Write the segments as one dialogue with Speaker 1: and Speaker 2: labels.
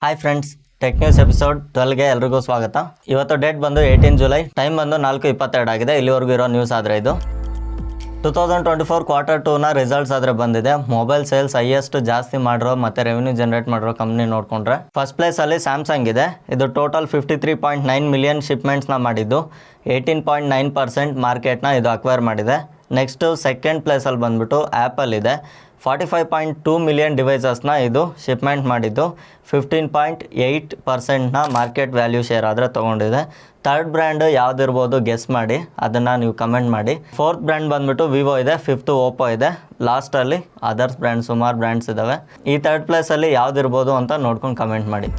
Speaker 1: Hi friends, tech news episode 12ಗೆ ಎಲ್ರಿಗೂ ಸ್ವಾಗತ. ಇವತ್ತು ಡೇಟ್ ಬಂದು 18 ಜುಲೈ, ಟೈಮ್ ಬಂದು 4:22 ಆಗಿದೆ. ಇಲ್ಲಿವರೆಗೂ ಇರೋ ನ್ಯೂಸ್ ಆದರೆ ಇದು 2024 ಕ್ವಾರ್ಟರ್ 2ನ ರಿಸಲ್ಟ್ಸ್ ಆದರೆ ಬಂದಿದೆ. ಮೊಬೈಲ್ ಸೇಲ್ಸ್ ಹೈಯೆಸ್ಟ್ ಜಾಸ್ತಿ ಮಾಡಿರೋ ಮತ್ತು ರೆವೆನ್ಯೂ ಜನರೇಟ್ ಮಾಡಿರೋ ಕಂಪ್ನಿ ನೋಡಿಕೊಂಡ್ರೆ ಫಸ್ಟ್ ಪ್ಲೇಸಲ್ಲಿ ಸ್ಯಾಮ್ಸಂಗ್ ಇದೆ. ಇದು ಟೋಟಲ್ 53.9 ಮಿಲಿಯನ್ ಶಿಪ್ಮೆಂಟ್ಸ್ನ ಮಾಡಿದ್ದು 18.9% ಮಾರ್ಕೆಟ್ನ ಇದು ಅಕ್ವೈರ್ ಮಾಡಿದೆ. ನೆಕ್ಸ್ಟು ಸೆಕೆಂಡ್ ಪ್ಲೇಸಲ್ಲಿ ಬಂದುಬಿಟ್ಟು ಆ್ಯಪಲ್ ಇದೆ. 45.2 ಮಿಲಿಯನ್ ಡಿವೈಸಸ್ನ ಇದು ಶಿಪ್ಮೆಂಟ್ ಮಾಡಿದ್ದು 15.8%ನ ಮಾರ್ಕೆಟ್ ವ್ಯಾಲ್ಯೂ ಶೇರ್ ಆದರೆ ತೊಗೊಂಡಿದೆ. ಥರ್ಡ್ ಬ್ರ್ಯಾಂಡ್ ಯಾವುದಿರ್ಬೋದು ಗೆಸ್ ಮಾಡಿ, ಅದನ್ನು ನೀವು ಕಮೆಂಟ್ ಮಾಡಿ. ಫೋರ್ತ್ ಬ್ರ್ಯಾಂಡ್ ಬಂದುಬಿಟ್ಟು ವಿವೋ ಇದೆ. ಫಿಫ್ತು ಓಪೋ ಇದೆ. ಲಾಸ್ಟಲ್ಲಿ ಅದರ್ಸ್ ಬ್ರ್ಯಾಂಡ್ ಸುಮಾರು ಬ್ರ್ಯಾಂಡ್ಸ್ ಇದ್ದಾವೆ. ಈ ಥರ್ಡ್ ಪ್ಲೇಸಲ್ಲಿ ಯಾವುದಿರ್ಬೋದು ಅಂತ ನೋಡ್ಕೊಂಡು ಕಮೆಂಟ್ ಮಾಡಿ.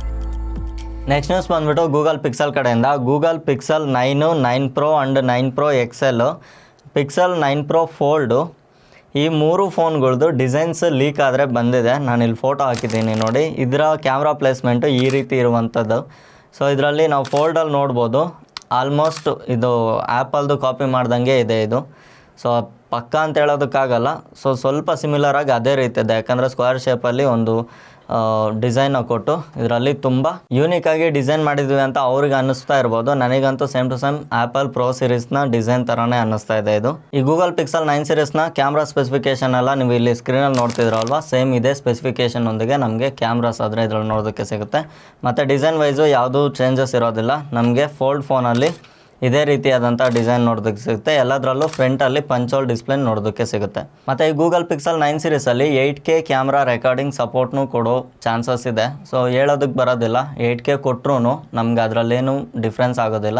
Speaker 1: ನೆಕ್ಸ್ಟ್ ನ್ಯೂಸ್ ಬಂದುಬಿಟ್ಟು ಗೂಗಲ್ ಪಿಕ್ಸೆಲ್ ಕಡೆಯಿಂದ. Google Pixel 9, 9 Pro and 9 Pro XL, pixel 9 Pro fold, ಈ ಮೂರು ಫೋನ್ಗಳದ್ದು ಡಿಸೈನ್ಸ್ ಲೀಕ್ ಆದರೆ ಬಂದಿದೆ. ನಾನು ಇಲ್ಲಿ ಫೋಟೋ ಹಾಕಿದ್ದೀನಿ ನೋಡಿ. ಇದರ ಕ್ಯಾಮ್ರಾ ಪ್ಲೇಸ್ಮೆಂಟು ಈ ರೀತಿ ಇರುವಂಥದ್ದು. ಸೊ ಇದರಲ್ಲಿ ನಾವು ಫೋಲ್ಡಲ್ಲಿ ನೋಡ್ಬೋದು, ಆಲ್ಮೋಸ್ಟ್ ಇದು ಆ್ಯಪಲ್ದು ಕಾಪಿ ಮಾಡ್ದಂಗೆ ಇದೆ ಇದು. ಸೊ ಪಕ್ಕ ಅಂತ ಹೇಳೋದಕ್ಕಾಗಲ್ಲ. ಸೊ ಸ್ವಲ್ಪ ಸಿಮಿಲರಾಗಿ ಅದೇ ರೀತಿ ಇದೆ, ಯಾಕಂದರೆ ಸ್ಕ್ವೇರ್ ಶೇಪಲ್ಲಿ ಒಂದು ಡಿಸೈನ ಕೊಟ್ಟು ಇದರಲ್ಲಿ ತುಂಬ ಯೂನಿಕಾಗಿ ಡಿಸೈನ್ ಮಾಡಿದ್ವಿ ಅಂತ ಅವ್ರಿಗೆ ಅನ್ನಿಸ್ತಾ ಇರ್ಬೋದು. ನನಗಂತೂ same to same Apple pro ಸೀರೀಸ್ನ ಡಿಸೈನ್ ಥರನೇ ಅನ್ನಿಸ್ತಾ ಇದೆ ಇದು. ಈ ಗೂಗಲ್ ಪಿಕ್ಸೆಲ್ 9 ಸೀರೀಸ್ನ ಕ್ಯಾಮ್ರಾ ಸ್ಪೆಸಿಫಿಕೇಷನ್ ಎಲ್ಲ ನೀವು ಇಲ್ಲಿ ಸ್ಕ್ರೀನಲ್ಲಿ ನೋಡ್ತಿದ್ರಲ್ವಾ, ಸೇಮ್ ಇದೇ ಸ್ಪೆಸಿಫಿಕೇಷನ್ ಒಂದಿಗೆ ನಮಗೆ ಕ್ಯಾಮ್ರಾಸ್ ಆದರೆ ಇದರಲ್ಲಿ ನೋಡೋದಕ್ಕೆ ಸಿಗುತ್ತೆ. ಮತ್ತು ಡಿಸೈನ್ ವೈಸು ಯಾವುದೂ ಚೇಂಜಸ್ ಇರೋದಿಲ್ಲ. ನಮಗೆ ಫೋಲ್ಡ್ ಫೋನಲ್ಲಿ ಇದೇ ರೀತಿಯಾದಂಥ ಡಿಸೈನ್ ನೋಡೋದಕ್ಕೆ ಸಿಗುತ್ತೆ. ಎಲ್ಲದರಲ್ಲೂ ಫ್ರಂಟಲ್ಲಿ ಪಂಚೋಲ್ ಡಿಸ್ಪ್ಲೇ ನೋಡೋದಕ್ಕೆ ಸಿಗುತ್ತೆ. ಮತ್ತು ಈ ಗೂಗಲ್ ಪಿಕ್ಸೆಲ್ 9 ಸೀರೀಸಲ್ಲಿ 8K ಕ್ಯಾಮ್ರಾ ರೆಕಾರ್ಡಿಂಗ್ ಸಪೋರ್ಟ್ನೂ ಕೊಡೋ ಚಾನ್ಸಸ್ ಇದೆ. ಸೊ ಹೇಳೋದಕ್ಕೆ ಬರೋದಿಲ್ಲ, 8K ಕೊಟ್ಟರು ನಮ್ಗೆ ಅದರಲ್ಲೇನು ಡಿಫ್ರೆನ್ಸ್ ಆಗೋದಿಲ್ಲ.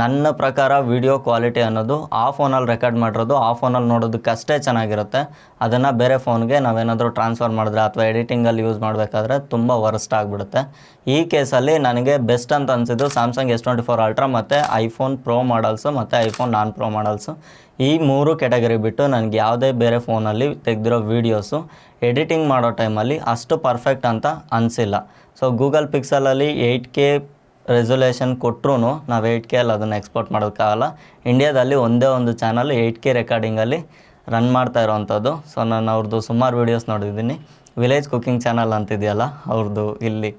Speaker 1: ನನ್ನ ಪ್ರಕಾರ ವಿಡಿಯೋ ಕ್ವಾಲಿಟಿ ಅನ್ನೋದು ಆ ಫೋನಲ್ಲಿ ರೆಕಾರ್ಡ್ ಮಾಡಿರೋದು ಆ ಫೋನಲ್ಲಿ ನೋಡೋದಕ್ಕೆ ಅಷ್ಟೇ ಚೆನ್ನಾಗಿರುತ್ತೆ. ಅದನ್ನು ಬೇರೆ ಫೋನ್ಗೆ ನಾವೇನಾದರೂ ಟ್ರಾನ್ಸ್ಫರ್ ಮಾಡಿದ್ರೆ ಅಥವಾ ಎಡಿಟಿಂಗಲ್ಲಿ ಯೂಸ್ ಮಾಡಬೇಕಾದ್ರೆ ತುಂಬ ವರ್ಸ್ಟ್ ಆಗಿಬಿಡುತ್ತೆ. ಈ ಕೇಸಲ್ಲಿ ನನಗೆ ಬೆಸ್ಟ್ ಅಂತ ಅನಿಸಿದ್ದು ಸ್ಯಾಮ್ಸಂಗ್ S24 ಅಲ್ಟ್ರಾ ಮತ್ತು ಐಫೋನ್ ಪ್ರೋ ಮಾಡಲ್ಸು ಮತ್ತು ಐಫೋನ್ ನಾನ್ ಪ್ರೋ ಮಾಡಲ್ಸು. ಈ ಮೂರು ಕ್ಯಾಟಗರಿ ಬಿಟ್ಟು ನನಗೆ ಯಾವುದೇ ಬೇರೆ ಫೋನಲ್ಲಿ ತೆಗೆದಿರೋ ವೀಡಿಯೋಸು ಎಡಿಟಿಂಗ್ ಮಾಡೋ ಟೈಮಲ್ಲಿ ಅಷ್ಟು ಪರ್ಫೆಕ್ಟ್ ಅಂತ ಅನಿಸಿಲ್ಲ. ಸೊ ಗೂಗಲ್ ಪಿಕ್ಸೆಲಲ್ಲಿ 8K ರೆಸೊಲ್ಯೂಷನ್ ಕೊಟ್ಟರು ನಾವು 8K ಅಲ್ಲಿ ಅದನ್ನು ಎಕ್ಸ್ಪೋರ್ಟ್ ಮಾಡೋಕ್ಕಾಗಲ್ಲ. ಇಂಡಿಯಾದಲ್ಲಿ ಒಂದೇ ಒಂದು ಚಾನಲ್ 8K ರೆಕಾರ್ಡಿಂಗಲ್ಲಿ ರನ್ ಮಾಡ್ತಾ ಇರೋವಂಥದ್ದು. ಸೊ ನಾನು ಅವ್ರದ್ದು ಸುಮಾರು ವೀಡಿಯೋಸ್ ನೋಡಿದ್ದೀನಿ. ವಿಲೇಜ್ ಕುಕಿಂಗ್ ಚಾನಲ್ ಅಂತಿದೆಯಲ್ಲ, ಅವ್ರದ್ದು ಇಲ್ಲಿ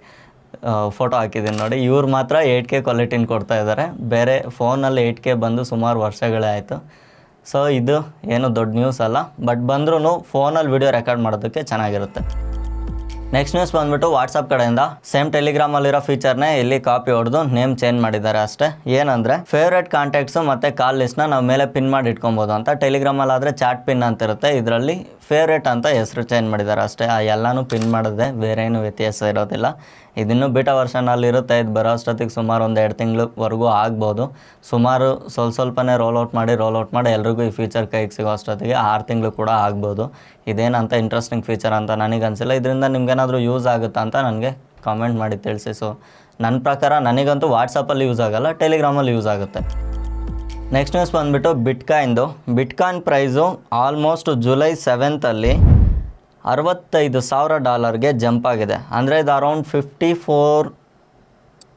Speaker 1: ಫೋಟೋ ಹಾಕಿದ್ದೀನಿ ನೋಡಿ. ಇವ್ರು ಮಾತ್ರ 8K ಕ್ವಾಲಿಟಿನ ಕೊಡ್ತಾ ಇದ್ದಾರೆ. ಬೇರೆ ಫೋನಲ್ಲಿ 8K ಬಂದು ಸುಮಾರು ವರ್ಷಗಳೇ ಆಯಿತು. ಸೊ ಇದು ಏನು ದೊಡ್ಡ ನ್ಯೂಸ್ ಅಲ್ಲ, ಬಟ್ ಬಂದ್ರೂ ಫೋನಲ್ಲಿ ವಿಡಿಯೋ ರೆಕಾರ್ಡ್ ಮಾಡೋದಕ್ಕೆ ಚೆನ್ನಾಗಿರುತ್ತೆ. ನೆಕ್ಸ್ಟ್ ನ್ಯೂಸ್ ಬಂದುಬಿಟ್ಟು ವಾಟ್ಸಪ್ ಕಡೆಯಿಂದ. ಸೇಮ್ ಟೆಲಿಗ್ರಾಮಲ್ಲಿರೋ ಫೀಚರ್ನೇ ಇಲ್ಲಿ ಕಾಪಿ ಹೊಡೆದು ನೇಮ್ ಚೇಂಜ್ ಮಾಡಿದ್ದಾರೆ ಅಷ್ಟೇ. ಏನಂದರೆ ಫೇವ್ರೇಟ್ ಕಾಂಟ್ಯಾಕ್ಟ್ಸು ಮತ್ತು ಕಾಲ್ ಲಿಸ್ಟ್ನ ನಾವು ಮೇಲೆ ಪಿನ್ ಮಾಡಿ ಇಟ್ಕೊಬೋದು ಅಂತ. ಟೆಲಿಗ್ರಾಮಲ್ಲಾದರೆ ಚಾಟ್ ಪಿನ್ ಅಂತ ಇರುತ್ತೆ, ಇದರಲ್ಲಿ ಫೇವ್ರೇಟ್ ಅಂತ ಹೆಸರು ಚೇಂಜ್ ಮಾಡಿದ್ದಾರೆ ಅಷ್ಟೇ. ಎಲ್ಲನೂ ಪಿನ್ ಮಾಡಿದೆ, ಬೇರೆ ಏನು ವ್ಯತ್ಯಾಸ ಇರೋದಿಲ್ಲ. ಇದಿನ್ನೂ ಬೀಟಾ ವರ್ಷನಲ್ಲಿ ಇರುತ್ತೆ. ಇದು ಬರೋ ಅಷ್ಟೊತ್ತಿಗೆ ಸುಮಾರು 1-2 ತಿಂಗಳವರೆಗೂ ಆಗ್ಬೋದು. ಸುಮಾರು ಸ್ವಲ್ಪನೇ ರೋಲ್ಔಟ್ ಮಾಡಿ ಎಲ್ರಿಗೂ ಈ ಫೀಚರ್ ಕೈಗೆ ಸಿಗೋ ಅಷ್ಟೊತ್ತಿಗೆ 6 ತಿಂಗಳು ಕೂಡ ಆಗ್ಬೋದು. ಇದೇನಂತ ಇಂಟ್ರೆಸ್ಟಿಂಗ್ ಫೀಚರ್ ಅಂತ ನನಗೆ ಅನಿಸಿಲ್ಲ. ಇದರಿಂದ ನಿಮ್ಗೇನಾದರೂ ಯೂಸ್ ಆಗುತ್ತಾ ಅಂತ ನನಗೆ ಕಾಮೆಂಟ್ ಮಾಡಿ ತಿಳಿಸಿ. ಸೊ ನನ್ನ ಪ್ರಕಾರ ನನಗಂತೂ ವಾಟ್ಸಪ್ಪಲ್ಲಿ ಯೂಸ್ ಆಗೋಲ್ಲ, ಟೆಲಿಗ್ರಾಮಲ್ಲಿ ಯೂಸ್ ಆಗುತ್ತೆ. ನೆಕ್ಸ್ಟ್ ನ್ಯೂಸ್ ಬಂದುಬಿಟ್ಟು bitcoin price almost July 7 $65,000 jump ಆಗಿದೆ. ಅಂದರೆ ಇದು ಅರೌಂಡ್ 54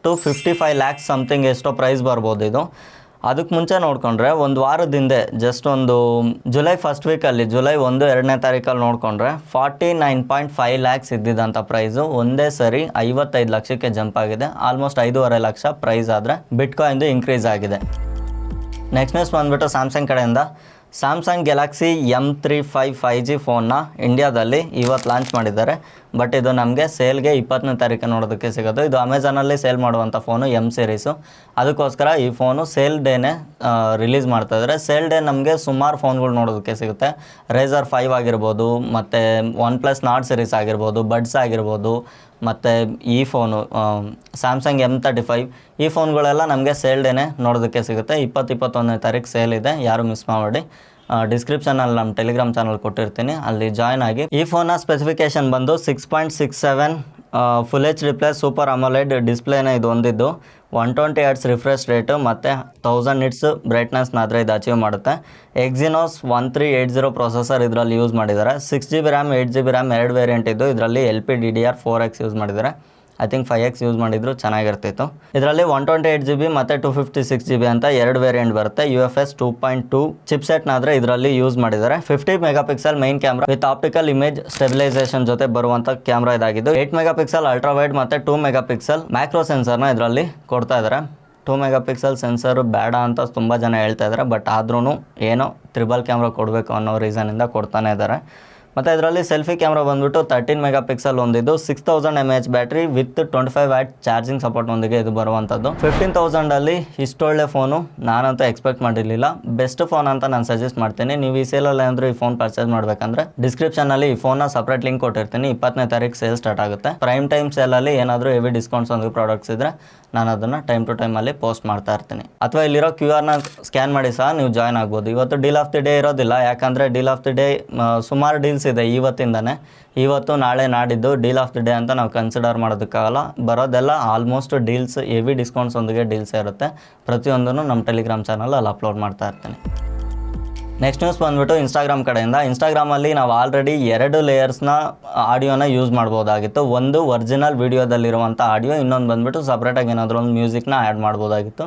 Speaker 1: to 55 lakhs ಸಮಥಿಂಗ್ ಎಷ್ಟೋ ಪ್ರೈಸ್ ಬರ್ಬೋದು ಇದು. ಅದಕ್ಕೆ ಮುಂಚೆ ನೋಡಿಕೊಂಡ್ರೆ ಒಂದು ವಾರದ ಹಿಂದೆ ಜಸ್ಟ್ ಒಂದು ಜುಲೈ ಫಸ್ಟ್ ವೀಕಲ್ಲಿ, ಜುಲೈ 1-2ನೇ ತಾರೀಕಲ್ಲಿ ನೋಡಿಕೊಂಡ್ರೆ 49.5 lakhs ಇದ್ದಿದ್ದಂಥ ಪ್ರೈಸು ಒಂದೇ ಸರಿ 55 ಲಕ್ಷಕ್ಕೆ ಜಂಪ್ ಆಗಿದೆ. ಆಲ್ಮೋಸ್ಟ್ 5.5 ಲಕ್ಷ ಪ್ರೈಸ್ ಆದರೆ ಬಿಟ್ಕಾಯಿನ್ದು ಇನ್ಕ್ರೀಸ್ ಆಗಿದೆ. ನೆಕ್ಸ್ಟ್ ನ್ಯೂಸ್ ಬಂದುಬಿಟ್ಟು ಸ್ಯಾಮ್ಸಂಗ್ ಕಡೆಯಿಂದ. ಸ್ಯಾಮ್ಸಂಗ್ ಗ್ಯಾಲಕ್ಸಿ M35 5G ಫೋನ್ನ ಇಂಡಿಯಾದಲ್ಲಿ ಇವತ್ತು ಲಾಂಚ್ ಮಾಡಿದ್ದಾರೆ. ಬಟ್ ಇದು ನಮಗೆ ಸೇಲ್ಗೆ 20ನೇ ತಾರೀಕು ನೋಡೋದಕ್ಕೆ ಸಿಗೋದು. ಇದು ಅಮೆಝಾನಲ್ಲಿ ಸೇಲ್ ಮಾಡುವಂಥ ಫೋನು M ಸೀರೀಸು. ಅದಕ್ಕೋಸ್ಕರ ಈ ಫೋನು ಸೇಲ್ ಡೇನೇ ರಿಲೀಸ್ ಮಾಡ್ತಾಯಿದ್ದಾರೆ. ಸೇಲ್ ಡೇ ನಮಗೆ ಸುಮಾರು ಫೋನ್ಗಳು ನೋಡೋದಕ್ಕೆ ಸಿಗುತ್ತೆ. ರೇಸರ್ 5 ಆಗಿರ್ಬೋದು, ಮತ್ತು OnePlus Nord ಸೀರೀಸ್ ಆಗಿರ್ಬೋದು, ಬಡ್ಸ್ ಆಗಿರ್ಬೋದು, ಮತ್ತು ಈ ಫೋನು ಸ್ಯಾಮ್ಸಂಗ್ M35, ಈ ಫೋನ್ಗಳೆಲ್ಲ ನಮಗೆ ಸೇಲ್ ಡೇನೇ ನೋಡೋದಕ್ಕೆ ಸಿಗುತ್ತೆ. 20-21ನೇ ತಾರೀಕು ಸೇಲ್ ಇದೆ, ಯಾರು ಮಿಸ್ ಮಾಡಬೇಡಿ. ಡಿಸ್ಕ್ರಿಪ್ಷನಲ್ಲಿ ನಮ್ಮ ಟೆಲಿಗ್ರಾಮ್ ಚಾನಲ್ ಕೊಟ್ಟಿರ್ತೀನಿ, ಅಲ್ಲಿ ಜಾಯ್ನ್ ಆಗಿ. ಈ ಫೋನ್ನ ಸ್ಪೆಸಿಫಿಕೇಷನ್ ಬಂದು 6.67 ಫುಲ್ HD+ ಸೂಪರ್ ಅಮೋಲೆಡ್ ಡಿಸ್ಪ್ಲೇನ ಇದು ಹೊಂದಿದ್ದು 120 Hz ರಿಫ್ರೆಶ್ ರೇಟು ಮತ್ತು 1000 nits ಬ್ರೈಟ್ನೆಸ್ನಾದರೆ ಇದು ಅಚೀವ್ ಮಾಡುತ್ತೆ. Exynos 1380 ಪ್ರೊಸೆಸರ್ ಇದರಲ್ಲಿ ಯೂಸ್ ಮಾಡಿದ್ದಾರೆ. 6GB RAM 8GB RAM 2 variant ಇದ್ದು ಇದರಲ್ಲಿ LPDDR4X ಯೂಸ್ ಮಾಡಿದ್ದಾರೆ. ಐ ಥಿಂಕ್ 5x ಯೂಸ್ ಮಾಡಿದ್ರು ಚೆನ್ನಾಗಿರ್ತಿತ್ತು. ಇದರಲ್ಲಿ 128GB ಮತ್ತು 256GB ಅಂತ 2 ವೇರಿಯಂಟ್ ಬರುತ್ತೆ. UFS 2.2 ಚಿಪ್ಸೆಟ್ನಾದರೆ ಇದರಲ್ಲಿ ಯೂಸ್ ಮಾಡಿದ್ದಾರೆ. 50 megapixel main camera with optical image stabilisation ಜೊತೆ ಬರುವಂಥ ಕ್ಯಾಮ್ರಾ ಇದಾಗಿದ್ದು. 8 ಮೆಗಾಪಿಕ್ಸೆಲ್ ಅಲ್ಟ್ರಾ ವೈಡ್ ಮತ್ತು 2 ಮೆಗಾಪಿಕ್ಸೆಲ್ ಮ್ಯಾಕ್ರೋ ಸೆನ್ಸರ್ನ ಇದರಲ್ಲಿ ಕೊಡ್ತಾ ಇದ್ದಾರೆ. 2 ಮೆಗಾಪಿಕ್ಸೆಲ್ ಸೆನ್ಸರ್ ಬೇಡ ಅಂತ ತುಂಬ ಜನ ಹೇಳ್ತಾ ಇದ್ದಾರೆ, ಬಟ್ ಆದ್ರೂ ಏನೋ ತ್ರಿಬಲ್ ಕ್ಯಾಮ್ರಾ ಕೊಡಬೇಕು ಅನ್ನೋ ರೀಸನಿಂದ ಕೊಡ್ತಾನೆ ಇದ್ದಾರೆ. ಮತ್ತು ಇದರಲ್ಲಿ ಸೆಲ್ಫಿ ಕ್ಯಾಮ್ರಾ ಬಂದುಬಿಟ್ಟು 13 ಮೆಗಾಪಿಕ್ಸೆಲ್ ಹೊಂದಿದ್ದು 6000 mAh battery with 25 watt charging support ಒಂದಿಗೆ ಇದು ಬರುವಂಥದ್ದು. 15,000ಅಲ್ಲಿ ಇಷ್ಟೊಳ್ಳೆ ಫೋನು ನಾನಂತೂ ಎಕ್ಸ್ಪೆಕ್ಟ್ ಮಾಡಿರಲಿಲ್ಲ. ಬೆಸ್ಟ್ ಫೋನ್ ಅಂತ ನಾನು ಸಜೆಸ್ಟ್ ಮಾಡ್ತೀನಿ. ನೀವು ಈ ಸೇಲಲ್ಲಿ ಏನಾದರೂ ಈ ಫೋನ್ ಪರ್ಚೇಸ್ ಮಾಡಬೇಕಂದ್ರೆ ಡಿಸ್ಕ್ರಿಪ್ಷನಲ್ಲಿ ಈ ಫೋನ್ನ ಸಪ್ರೇಟ್ ಲಿಂಕ್ ಕೊಟ್ಟಿರ್ತೀನಿ. 20ನೇ ತಾರೀಕು ಸೇಲ್ ಸ್ಟಾರ್ಟ್ ಆಗುತ್ತೆ. ಪ್ರೈಮ್ ಟೈಮ್ ಸೇಲಲ್ಲಿ ಏನಾದರೂ ಹೆವಿ ಡಿಸ್ಕೌಂಟ್ಸ್ ಒಂದು ಪ್ರಾಡಕ್ಟ್ಸ್ ಇದ್ದರೆ ನಾನು ಅದನ್ನು ಟೈಮ್ ಟು ಟೈಮಲ್ಲಿ ಪೋಸ್ಟ್ ಮಾಡ್ತಾ ಇರ್ತೀನಿ. ಅಥವಾ ಇಲ್ಲಿರೋ QR ಸ್ಕ್ಯಾನ್ ಮಾಡಿ ಸಹ ನೀವು ಜಾಯ್ನ್ ಆಗ್ಬೋದು. ಇವತ್ತು ಡೀಲ್ ಆಫ್ ದಿ ಡೇ ಇರೋದಿಲ್ಲ, ಯಾಕಂದರೆ ಡೀಲ್ ಆಫ್ ದಿ ಡೇ ಸುಮಾರು ಡೀಲ್ಸ್ ಇದೆ ಇವತ್ತಿಂದನೇ. ಇವತ್ತು ನಾಳೆ ನಾಡಿದ್ದು ಡೀಲ್ ಆಫ್ ದಿ ಡೇ ಅಂತ ನಾವು ಕನ್ಸಿಡರ್ ಮಾಡೋದಕ್ಕಾಗಲ್ಲ. ಬರೋದೆಲ್ಲ ಆಲ್ಮೋಸ್ಟ್ ಡೀಲ್ಸ್ ಹೆವಿ ಡಿಸ್ಕೌಂಟ್ಸ್ ಒಂದಿಗೆ ಡೀಲ್ಸ್ ಇರುತ್ತೆ. ಪ್ರತಿಯೊಂದನ್ನು ನಮ್ಮ ಟೆಲಿಗ್ರಾಮ್ ಚಾನಲಲ್ಲಿ ಅಪ್ಲೋಡ್ ಮಾಡ್ತಾ ಇರ್ತೀನಿ. ನೆಕ್ಸ್ಟ್ ನ್ಯೂಸ್ ಬಂದುಬಿಟ್ಟು ಇನ್ಸ್ಟಾಗ್ರಾಮ್ ಕಡೆಯಿಂದ. ಇನ್ಸ್ಟಾಗ್ರಾಮಲ್ಲಿ ನಾವು ಆಲ್ರೆಡಿ 2 ಲೇಯರ್ಸ್ನ ಆಡಿಯೋನ ಯೂಸ್ ಮಾಡ್ಬೋದಾಗಿತ್ತು. ಒಂದು ಒರಿಜಿನಲ್ ವೀಡಿಯೋದಲ್ಲಿರುವಂಥ ಆಡಿಯೋ, ಇನ್ನೊಂದು ಬಂದುಬಿಟ್ಟು ಸಪ್ರೇಟಾಗಿ ಏನಾದರೂ ಒಂದು ಮ್ಯೂಸಿಕ್ನ ಆ್ಯಡ್ ಮಾಡ್ಬೋದಾಗಿತ್ತು.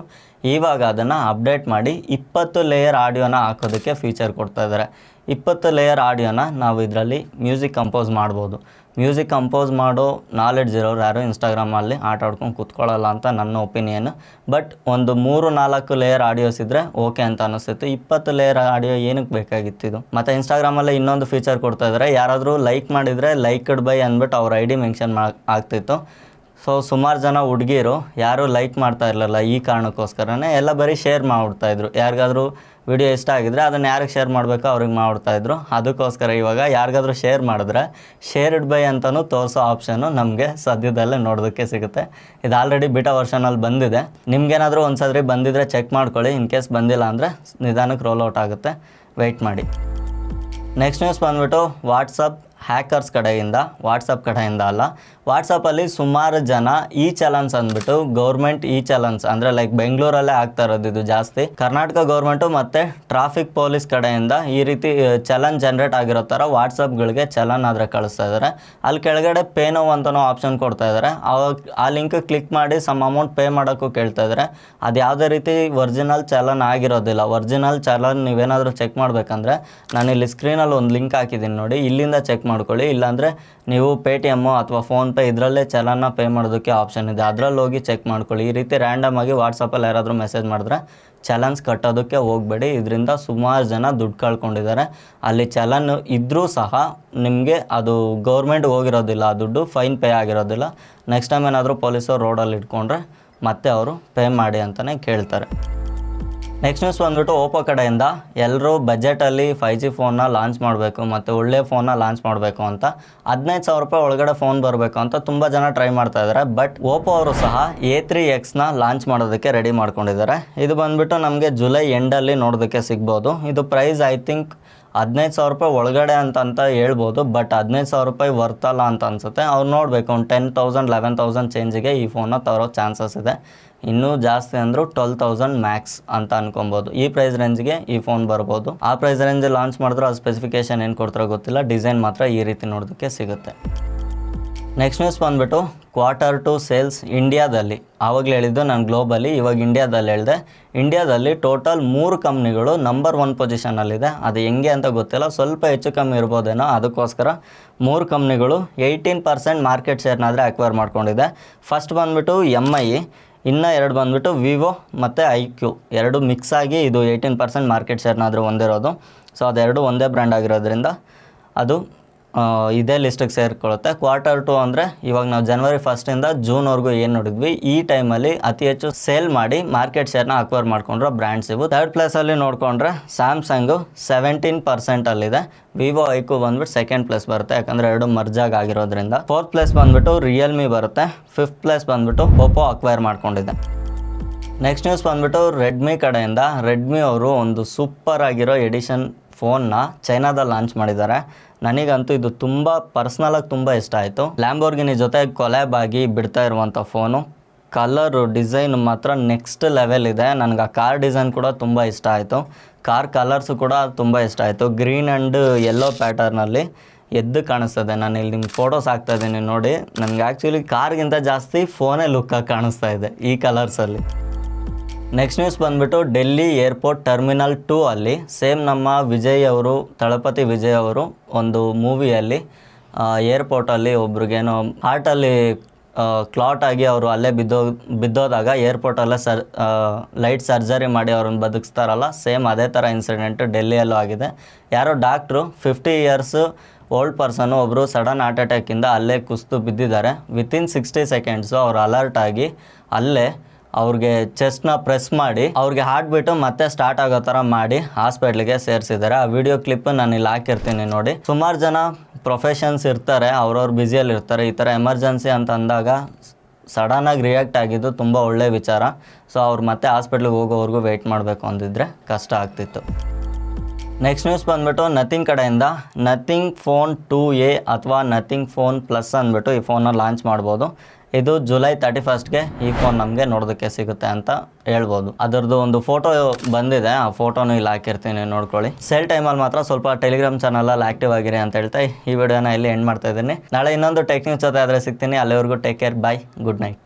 Speaker 1: ಇವಾಗ ಅದನ್ನು ಅಪ್ಡೇಟ್ ಮಾಡಿ 20 ಲೇಯರ್ ಆಡಿಯೋನ ಹಾಕೋದಕ್ಕೆ ಫೀಚರ್ ಕೊಡ್ತಾ ಇದ್ದಾರೆ. 20 ಲೇಯರ್ ಆಡಿಯೋನ ನಾವು ಇದರಲ್ಲಿ ಮ್ಯೂಸಿಕ್ ಕಂಪೋಸ್ ಮಾಡ್ಬೋದು. ಮ್ಯೂಸಿಕ್ ಕಂಪೋಸ್ ಮಾಡೋ ನಾಲೆಡ್ಜ್ ಇರೋರು ಯಾರು ಇನ್ಸ್ಟಾಗ್ರಾಮಲ್ಲಿ ಆಟ ಆಡ್ಕೊಂಡು ಕೂತ್ಕೊಳ್ಳಲ್ಲ ಅಂತ ನನ್ನ ಒಪಿನಿಯನ್. ಬಟ್ ಒಂದು 3-4 ಲೇಯರ್ ಆಡಿಯೋಸ್ ಇದ್ದರೆ ಓಕೆ ಅಂತ ಅನಿಸ್ತಿತ್ತು. 20 ಲೇಯರ್ ಆಡಿಯೋ ಏನಕ್ಕೆ ಬೇಕಾಗಿತ್ತಿದು? ಮತ್ತು ಇನ್ಸ್ಟಾಗ್ರಾಮಲ್ಲಿ ಇನ್ನೊಂದು ಫೀಚರ್ ಕೊಡ್ತಾ ಇದ್ದಾರೆ. ಯಾರಾದರೂ ಲೈಕ್ ಮಾಡಿದರೆ ಲೈಕ್ಡ್ ಬೈ ಅಂದ್ಬಿಟ್ಟು ಅವ್ರ ID ಮೆನ್ಷನ್ ಆಗ್ತಿತ್ತು. ಸೊ ಸುಮಾರು ಜನ ಹುಡುಗಿರು ಯಾರೂ ಲೈಕ್ ಮಾಡ್ತಾ ಇರಲಿಲ್ಲ. ಈ ಕಾರಣಕ್ಕೋಸ್ಕರನೇ ಎಲ್ಲ ಬರೀ ಶೇರ್ ಮಾಡಿಬಿಡ್ತಾಯಿದ್ರು. ಯಾರಿಗಾದರೂ ವಿಡಿಯೋ ಇಷ್ಟ ಆಗಿದ್ರೆ ಅದನ್ನು ಯಾರಿಗೆ ಶೇರ್ ಮಾಡಬೇಕೋ ಅವ್ರಿಗೆ ಮಾಡ್ತಾಯಿದ್ರು. ಅದಕ್ಕೋಸ್ಕರ ಇವಾಗ ಯಾರಿಗಾದ್ರೂ ಶೇರ್ ಮಾಡಿದ್ರೆ ಶೇರ್ಡ್ ಬೈ ಅಂತಲೂ ತೋರಿಸೋ ಆಪ್ಷನ್ನು ನಮಗೆ ಸದ್ಯದಲ್ಲೇ ನೋಡೋದಕ್ಕೆ ಸಿಗುತ್ತೆ. ಇದು ಆಲ್ರೆಡಿ ಬಿಟಾ ವರ್ಷನಲ್ಲಿ ಬಂದಿದೆ. ನಿಮ್ಗೇನಾದರೂ ಒಂದು ಸರಿ ಬಂದಿದ್ದರೆ ಚೆಕ್ ಮಾಡ್ಕೊಳ್ಳಿ. ಇನ್ ಕೇಸ್ ಬಂದಿಲ್ಲ ಅಂದರೆ ನಿಧಾನಕ್ಕೆ ರೋಲ್ಔಟ್ ಆಗುತ್ತೆ, ವೆಯ್ಟ್ ಮಾಡಿ. ನೆಕ್ಸ್ಟ್ ನ್ಯೂಸ್ ಬಂದುಬಿಟ್ಟು ವಾಟ್ಸಪ್ ಕಡೆಯಿಂದ ಅಲ್ಲ, ವಾಟ್ಸಪ್ಪಲ್ಲಿ ಸುಮಾರು ಜನ ಚಲನ್ಸ್ ಅಂದ್ಬಿಟ್ಟು ಗೌರ್ಮೆಂಟ್ ಚಲನ್ಸ್ ಅಂದರೆ ಲೈಕ್ ಬೆಂಗಳೂರಲ್ಲೇ ಆಗ್ತಾ ಇರೋದು ಇದು ಜಾಸ್ತಿ. ಕರ್ನಾಟಕ ಗೌರ್ಮೆಂಟು ಮತ್ತು ಟ್ರಾಫಿಕ್ ಪೊಲೀಸ್ ಕಡೆಯಿಂದ ಈ ರೀತಿ ಚಲನ್ ಜನ್ರೇಟ್ ಆಗಿರೋ ಥರ ವಾಟ್ಸಪ್ಗಳಿಗೆ ಚಲನ್ ಆದರೆ ಕಳಿಸ್ತಾ ಇದ್ದಾರೆ. ಅಲ್ಲಿ ಕೆಳಗಡೆ ಪೇ ನೋ ಅಂತನೋ ಆಪ್ಷನ್ ಕೊಡ್ತಾ ಇದ್ದಾರೆ. ಆ ಲಿಂಕ್ ಕ್ಲಿಕ್ ಮಾಡಿ ಸಮ್ ಅಮೌಂಟ್ ಪೇ ಮಾಡೋಕ್ಕೂ ಕೇಳ್ತಾ ಇದ್ದಾರೆ. ಅದು ಯಾವುದೇ ರೀತಿ ಒರಿಜಿನಲ್ ಚಲನ್ ಆಗಿರೋದಿಲ್ಲ. ಒರಿಜಿನಲ್ ಚಲನ್ ನೀವೇನಾದರೂ ಚೆಕ್ ಮಾಡಬೇಕಂದ್ರೆ ನಾನು ಇಲ್ಲಿ ಸ್ಕ್ರೀನಲ್ಲಿ ಒಂದು ಲಿಂಕ್ ಹಾಕಿದ್ದೀನಿ ನೋಡಿ, ಇಲ್ಲಿಂದ ಚೆಕ್ ಮಾಡ್ಕೊಳ್ಳಿ. ಇಲ್ಲಾಂದರೆ ನೀವು ಪೇಟಿಎಮ್ಮು ಅಥವಾ ಫೋನ್ಪೇ ಇದರಲ್ಲೇ ಚಲನ್ನ ಪೇ ಮಾಡೋದಕ್ಕೆ ಆಪ್ಷನ್ ಇದೆ, ಅದರಲ್ಲಿ ಹೋಗಿ ಚೆಕ್ ಮಾಡ್ಕೊಳ್ಳಿ. ಈ ರೀತಿ ರ್ಯಾಂಡಮ್ ಆಗಿ ವಾಟ್ಸಪ್ಪಲ್ಲಿ ಯಾರಾದರೂ ಮೆಸೇಜ್ ಮಾಡಿದ್ರೆ ಚಲನ್ಸ್ ಕಟ್ಟೋದಕ್ಕೆ ಹೋಗಬೇಡಿ. ಇದರಿಂದ ಸುಮಾರು ಜನ ದುಡ್ಡು ಕಳ್ಕೊಂಡಿದ್ದಾರೆ. ಅಲ್ಲಿ ಚಲನ್ ಇದ್ದರೂ ಸಹ ನಿಮಗೆ ಅದು ಗೌರ್ಮೆಂಟ್ಗೆ ಹೋಗಿರೋದಿಲ್ಲ, ಆ ದುಡ್ಡು ಫೈನ್ ಪೇ ಆಗಿರೋದಿಲ್ಲ. ನೆಕ್ಸ್ಟ್ ಟೈಮ್ ಏನಾದರೂ ಪೊಲೀಸರು ರೋಡಲ್ಲಿ ಇಟ್ಕೊಂಡ್ರೆ ಮತ್ತೆ ಅವರು ಪೇ ಮಾಡಿ ಅಂತಲೇ ಕೇಳ್ತಾರೆ. ನೆಕ್ಸ್ಟ್ ನ್ಯೂಸ್ ಬಂದುಬಿಟ್ಟು ಓಪೋ ಕಡೆಯಿಂದ. ಎಲ್ಲರೂ ಬಜೆಟಲ್ಲಿ 5G ಫೋನ್ನ ಲಾಂಚ್ ಮಾಡಬೇಕು ಮತ್ತು ಒಳ್ಳೆ ಫೋನ್ನ ಲಾಂಚ್ ಮಾಡಬೇಕು ಅಂತ 15,000 ರೂಪಾಯಿ ಒಳಗಡೆ ಫೋನ್ ಬರಬೇಕು ಅಂತ ತುಂಬ ಜನ ಟ್ರೈ ಮಾಡ್ತಾ ಇದ್ದಾರೆ. ಬಟ್ ಓಪೋ ಅವರು ಸಹ A3Xನ ಲಾಂಚ್ ಮಾಡೋದಕ್ಕೆ ರೆಡಿ ಮಾಡ್ಕೊಂಡಿದ್ದಾರೆ. ಇದು ಬಂದುಬಿಟ್ಟು ನಮಗೆ ಜುಲೈ ಎಂಡಲ್ಲಿ ನೋಡೋದಕ್ಕೆ ಸಿಗ್ಬೋದು. ಇದು ಪ್ರೈಸ್ ಐ ಥಿಂಕ್ 15,000 ರೂಪಾಯಿ ಒಳಗಡೆ ಅಂತ ಹೇಳ್ಬೋದು. ಬಟ್ 15,000 ರೂಪಾಯಿ ವರ್ತಲ್ಲ ಅಂತ ಅನಿಸುತ್ತೆ. ಅವ್ರು ನೋಡಬೇಕು, ಒಂದು 10,000 11,000 ಚೇಂಜಿಗೆ ಈ ಫೋನ್ನ ತರೋ ಚಾನ್ಸಸ್ ಇದೆ. ಇನ್ನೂ ಜಾಸ್ತಿ ಅಂದರೂ 12,000 ಮ್ಯಾಕ್ಸ್ ಅಂತ ಅನ್ಕೊಬೋದು. ಈ ಪ್ರೈಸ್ ರೇಂಜ್ಗೆ ಈ ಫೋನ್ ಬರ್ಬೋದು. ಆ ಪ್ರೈಸ್ ರೇಂಜ್ ಲಾಂಚ್ ಮಾಡಿದ್ರು ಅದು ಸ್ಪೆಸಿಫಿಕೇಶನ್ ಏನು ಕೊಡ್ತಾರೋ ಗೊತ್ತಿಲ್ಲ. ಡಿಸೈನ್ ಮಾತ್ರ ಈ ರೀತಿ ನೋಡೋದಕ್ಕೆ ಸಿಗುತ್ತೆ. ನೆಕ್ಸ್ಟ್ ನ್ಯೂಸ್ ಬಂದುಬಿಟ್ಟು Q2 ಸೇಲ್ಸ್ ಇಂಡಿಯಾದಲ್ಲಿ. ಆವಾಗಲೇ ಹೇಳಿದ್ದು ನಾನು ಗ್ಲೋಬಲಿ, ಇವಾಗ ಇಂಡಿಯಾದಲ್ಲಿ ಹೇಳಿದೆ. ಇಂಡಿಯಾದಲ್ಲಿ ಟೋಟಲ್ 3 ಕಂಪ್ನಿಗಳು ನಂಬರ್ 1 ಪೊಸಿಷನಲ್ಲಿದೆ. ಅದು ಹೆಂಗೆ ಅಂತ ಗೊತ್ತಿಲ್ಲ, ಸ್ವಲ್ಪ ಹೆಚ್ಚು ಕಮ್ಮಿ ಇರ್ಬೋದೇನೋ. ಅದಕ್ಕೋಸ್ಕರ 3 ಕಂಪ್ನಿಗಳು 18% ಮಾರ್ಕೆಟ್ ಶೇರ್ನಾದರೆ ಅಕ್ವೈರ್ ಮಾಡ್ಕೊಂಡಿದೆ. ಫಸ್ಟ್ ಬಂದುಬಿಟ್ಟು MI, ಇನ್ನು 2 ಬಂದುಬಿಟ್ಟು ವಿವೋ ಮತ್ತು IQ. 2 ಮಿಕ್ಸ್ ಆಗಿ ಇದು 18% ಮಾರ್ಕೆಟ್ ಶೇರ್ನಾದರೂ ಹೊಂದಿರೋದು. ಸೊ ಅದೆರಡು ಒಂದೇ ಬ್ರ್ಯಾಂಡ್ ಆಗಿರೋದ್ರಿಂದ ಅದು ಇದೇ ಲಿಸ್ಟಿಗೆ ಸೇರಿಕೊಳ್ಳುತ್ತೆ. Q2 ಅಂದರೆ ಇವಾಗ ನಾವು ಜನವರಿ 1 ಜೂನ್ವರೆಗೂ ಏನು ನೋಡಿದ್ವಿ, ಈ ಟೈಮಲ್ಲಿ ಅತಿ ಹೆಚ್ಚು ಸೇಲ್ ಮಾಡಿ ಮಾರ್ಕೆಟ್ ಶೇರ್ನ ಅಕ್ವೈರ್ ಮಾಡ್ಕೊಂಡ್ರೆ ಬ್ರ್ಯಾಂಡ್ಸ್ ಇವು. 3rd ಪ್ಲೇಸಲ್ಲಿ ನೋಡಿಕೊಂಡ್ರೆ ಸ್ಯಾಮ್ಸಂಗು 17%ಅಲ್ಲಿದೆ. ವಿವೋ IQ ಬಂದ್ಬಿಟ್ಟು 2nd ಪ್ಲೇಸ್ ಬರುತ್ತೆ, ಯಾಕಂದರೆ 2 ಮರ್ಜಾಗಿ ಆಗಿರೋದ್ರಿಂದ. 4th ಪ್ಲೇಸ್ ಬಂದುಬಿಟ್ಟು ರಿಯಲ್ಮಿ ಬರುತ್ತೆ. 5th ಪ್ಲೇಸ್ ಬಂದುಬಿಟ್ಟು ಒಪ್ಪೋ ಅಕ್ವೈರ್ ಮಾಡ್ಕೊಂಡಿದೆ. ನೆಕ್ಸ್ಟ್ ನ್ಯೂಸ್ ಬಂದುಬಿಟ್ಟು ರೆಡ್ಮಿ ಕಡೆಯಿಂದ. ರೆಡ್ಮಿ ಅವರು ಒಂದು ಸೂಪರ್ ಆಗಿರೋ ಎಡಿಷನ್ ಫೋನ್ನ ಚೈನಾದಲ್ಲಿ ಲಾಂಚ್ ಮಾಡಿದ್ದಾರೆ. ನನಗಂತೂ ಇದು ತುಂಬ ಪರ್ಸ್ನಲಾಗಿ ತುಂಬ ಇಷ್ಟ ಆಯಿತು. ಲ್ಯಾಂಬೋರ್ಗಿನಿ ಜೊತೆ ಕೊಲ್ಯಾಬ್ ಆಗಿ ಬಿಡ್ತಾ ಇರುವಂಥ ಫೋನು. ಕಲರು ಡಿಸೈನ್ ಮಾತ್ರ ನೆಕ್ಸ್ಟ್ ಲೆವೆಲ್ ಇದೆ. ನನಗೆ ಆ ಕಾರ್ ಡಿಸೈನ್ ಕೂಡ ತುಂಬ ಇಷ್ಟ ಆಯಿತು. ಕಾರ್ ಕಲರ್ಸು ಕೂಡ ತುಂಬ ಇಷ್ಟ ಆಯಿತು. ಗ್ರೀನ್ ಆ್ಯಂಡ್ ಯೆಲ್ಲೋ ಪ್ಯಾಟರ್ನಲ್ಲಿ ಎದ್ದು ಕಾಣಿಸ್ತದೆ. ನಾನು ಇಲ್ಲಿ ನಿಮ್ಗೆ ಫೋಟೋಸ್ ಹಾಕ್ತಾ ಇದ್ದೀನಿ ನೋಡಿ. ನನಗೆ ಆ್ಯಕ್ಚುಲಿ ಕಾರ್ಗಿಂತ ಜಾಸ್ತಿ ಫೋನೇ ಲುಕ್ಕಾಗಿ ಕಾಣಿಸ್ತಾ ಇದೆ ಈ ಕಲರ್ಸಲ್ಲಿ. ನೆಕ್ಸ್ಟ್ ನ್ಯೂಸ್ ಬಂದುಬಿಟ್ಟು ಡೆಲ್ಲಿ ಏರ್ಪೋರ್ಟ್ ಟರ್ಮಿನಲ್ 2 ಅಲ್ಲಿ ಸೇಮ್ ನಮ್ಮ ವಿಜಯ್ ಅವರು, ತಳಪತಿ ವಿಜಯ್ ಅವರು ಒಂದು ಮೂವಿಯಲ್ಲಿ ಏರ್ಪೋರ್ಟಲ್ಲಿ ಒಬ್ರಿಗೇನೋ ಹಾರ್ಟಲ್ಲಿ ಕ್ಲಾಟ್ ಆಗಿ ಅವರು ಅಲ್ಲೇ ಬಿದ್ದೋದಾಗ ಏರ್ಪೋರ್ಟಲ್ಲೇ ಲೈಟ್ ಸರ್ಜರಿ ಮಾಡಿ ಅವ್ರನ್ನ ಬದುಕಿಸ್ತಾರಲ್ಲ, ಸೇಮ್ ಅದೇ ಥರ ಇನ್ಸಿಡೆಂಟ್ ಡೆಲ್ಲಿಯಲ್ಲೂ ಆಗಿದೆ. ಯಾರೋ ಡಾಕ್ಟ್ರು 50 ಇಯರ್ಸ್ ಓಲ್ಡ್ ಪರ್ಸನ್ನು ಒಬ್ಬರು ಸಡನ್ ಹಾರ್ಟ್ ಅಟ್ಯಾಕಿಂದ ಅಲ್ಲೇ ಕುಸಿದು ಬಿದ್ದಿದ್ದಾರೆ. ವಿತಿನ್ 60 ಸೆಕೆಂಡ್ಸು ಅವ್ರು ಅಲರ್ಟ್ ಆಗಿ ಅಲ್ಲೇ ಅವ್ರಿಗೆ ಚೆಸ್ಟ್ನ ಪ್ರೆಸ್ ಮಾಡಿ ಅವ್ರಿಗೆ ಹಾರ್ಟ್ ಬೀಟು ಮತ್ತೆ ಸ್ಟಾರ್ಟ್ ಆಗೋ ಥರ ಮಾಡಿ ಹಾಸ್ಪಿಟ್ಲಿಗೆ ಸೇರಿಸಿದ್ದಾರೆ. ಆ ವಿಡಿಯೋ ಕ್ಲಿಪ್ ನಾನು ಇಲ್ಲಿ ಹಾಕಿರ್ತೀನಿ ನೋಡಿ. ಸುಮಾರು ಜನ ಪ್ರೊಫೆಷನ್ಸ್ ಇರ್ತಾರೆ, ಅವ್ರವ್ರು ಬ್ಯುಸಿಯಲ್ಲಿ ಇರ್ತಾರೆ. ಈ ಥರ ಎಮರ್ಜೆನ್ಸಿ ಅಂತ ಅಂದಾಗ ಸಡನ್ನಾಗಿ ರಿಯಾಕ್ಟ್ ಆಗಿದ್ದು ತುಂಬ ಒಳ್ಳೆಯ ವಿಚಾರ. ಸೊ ಅವ್ರು ಮತ್ತೆ ಹಾಸ್ಪಿಟ್ಲಿಗೆ ಹೋಗೋವರೆಗೂ ವೆಯ್ಟ್ ಮಾಡಬೇಕು ಅಂದಿದ್ರೆ ಕಷ್ಟ ಆಗ್ತಿತ್ತು. ನೆಕ್ಸ್ಟ್ ನ್ಯೂಸ್ ಬಂದುಬಿಟ್ಟು ನಥಿಂಗ್ ಕಡೆಯಿಂದ ನಥಿಂಗ್ ಫೋನ್ 2A ಅಥವಾ ನಥಿಂಗ್ ಫೋನ್ ಪ್ಲಸ್ ಅಂದ್ಬಿಟ್ಟು ಈ ಫೋನ್ನ ಲಾಂಚ್ ಮಾಡ್ಬೋದು. ಇದು ಜುಲೈ 31ಗೆ ಈ ಫೋನ್ ನಮಗೆ ನೋಡೋದಕ್ಕೆ ಸಿಗುತ್ತೆ ಅಂತ ಹೇಳ್ಬೋದು. ಅದರದ್ದು ಒಂದು ಫೋಟೋ ಬಂದಿದೆ, ಆ ಫೋಟೋನು ಇಲ್ಲಿ ಹಾಕಿರ್ತೀನಿ ನೋಡ್ಕೊಳ್ಳಿ. ಸೇಲ್ ಟೈಮಲ್ಲಿ ಮಾತ್ರ ಸ್ವಲ್ಪ ಟೆಲಿಗ್ರಾಮ್ ಚಾನಲಲ್ಲಿ ಆ್ಯಕ್ಟಿವ್ ಆಗಿರಿ ಅಂತ ಹೇಳ್ತಾ ಈ ವಿಡಿಯೋನ ಇಲ್ಲಿ ಎಂಡ್ ಮಾಡ್ತಾ ಇದ್ದೀನಿ. ನಾಳೆ ಇನ್ನೊಂದು ಟೆಕ್ ನ್ಯೂಸ್ ಜೊತೆ ಆದರೆ ಸಿಗ್ತೀನಿ. ಅಲ್ಲಿವರೆಗೂ ಟೇಕ್ ಕೇರ್, ಬಾಯ್, ಗುಡ್ ನೈಟ್.